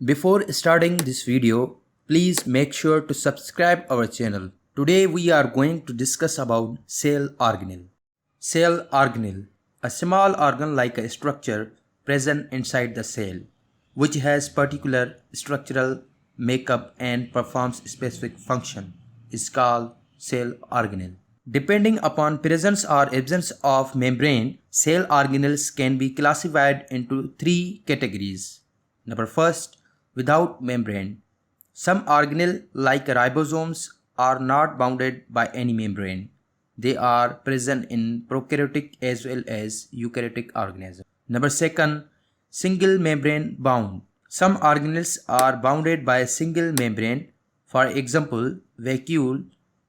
Before starting this video, please make sure to subscribe our channel. Today we are going to discuss about cell organelle. Cell organelle, a small organ like a structure present inside the cell, which has particular structural makeup and performs specific function, is called cell organelle. Depending upon presence or absence of membrane, cell organelles can be classified into three categories. Number first, without membrane. Some organelles like ribosomes are not bounded by any membrane. They are present in prokaryotic as well as eukaryotic organisms. Number second, single membrane bound. Some organelles are bounded by a single membrane, for example, vacuole,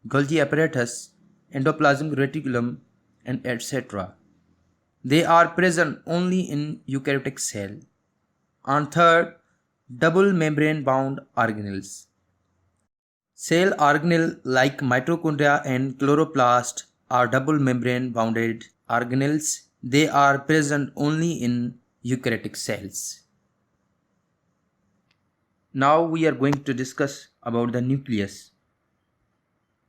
Golgi apparatus, endoplasmic reticulum, and etc. They are present only in eukaryotic cell. And third, double membrane bound organelles. Cell organelle like mitochondria and chloroplast are double membrane bounded organelles. They are present only in eukaryotic cells. Now we are going to discuss about the nucleus.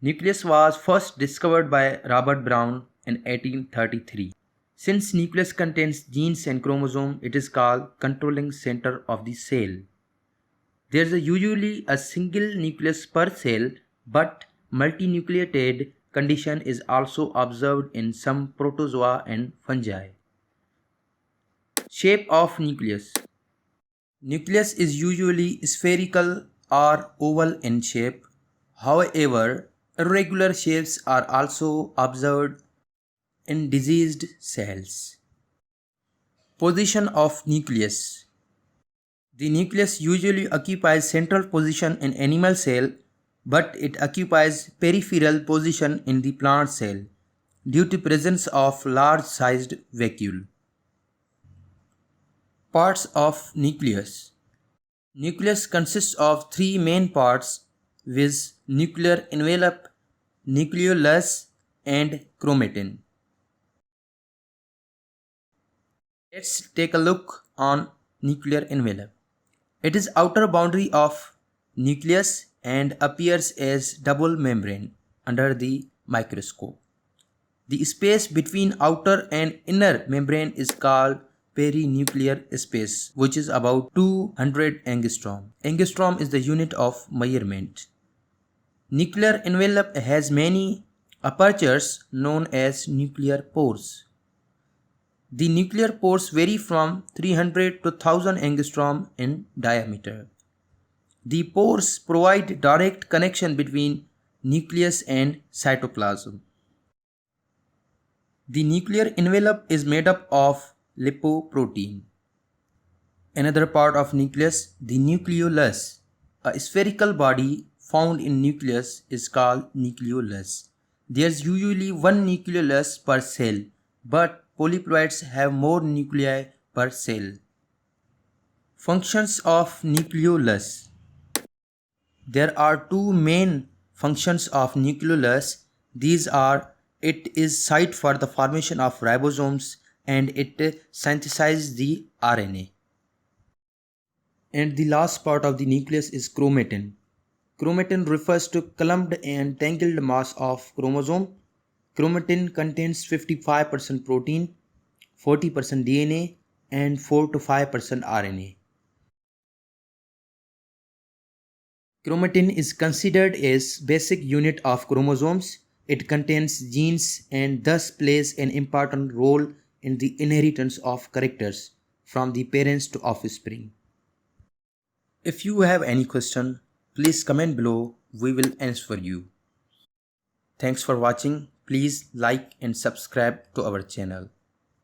Nucleus was first discovered by Robert Brown in 1833. Since nucleus contains genes and chromosomes, it is called controlling center of the cell. There is usually a single nucleus per cell, but multinucleated condition is also observed in some protozoa and fungi. Shape of nucleus. Nucleus is usually spherical or oval in shape. However, irregular shapes are also observed in diseased cells. Position of nucleus. The nucleus usually occupies central position in animal cell, but it occupies peripheral position in the plant cell due to presence of large-sized vacuole. Parts of nucleus. Nucleus consists of three main parts, viz. Nuclear envelope, nucleolus, and chromatin. Let's take a look on nuclear envelope. It is outer boundary of nucleus and appears as double membrane under the microscope. The space between outer and inner membrane is called perinuclear space, which is about 200 angstrom. Angstrom is the unit of measurement. Nuclear envelope has many apertures known as nuclear pores. The nuclear pores vary from 300 to 1000 angstrom in diameter. The pores provide direct connection between nucleus and cytoplasm. The nuclear envelope is made up of lipoprotein. Another part of nucleus, the nucleolus, a spherical body found in nucleus, is called nucleolus. There is usually one nucleolus per cell, but polyploids have more nuclei per cell. Functions of nucleolus. There are two main functions of nucleolus. These are, it is site for the formation of ribosomes and it synthesizes the RNA. And the last part of the nucleus is chromatin. Chromatin refers to clumped and tangled mass of chromosome. Chromatin contains 55% protein, 40% DNA, and 4 to 5% RNA. Chromatin is considered as basic unit of chromosomes. It contains genes and thus plays an important role in the inheritance of characters from the parents to offspring. If you have any question, please comment below. We will answer you. Thanks for watching. Please like and subscribe to our channel.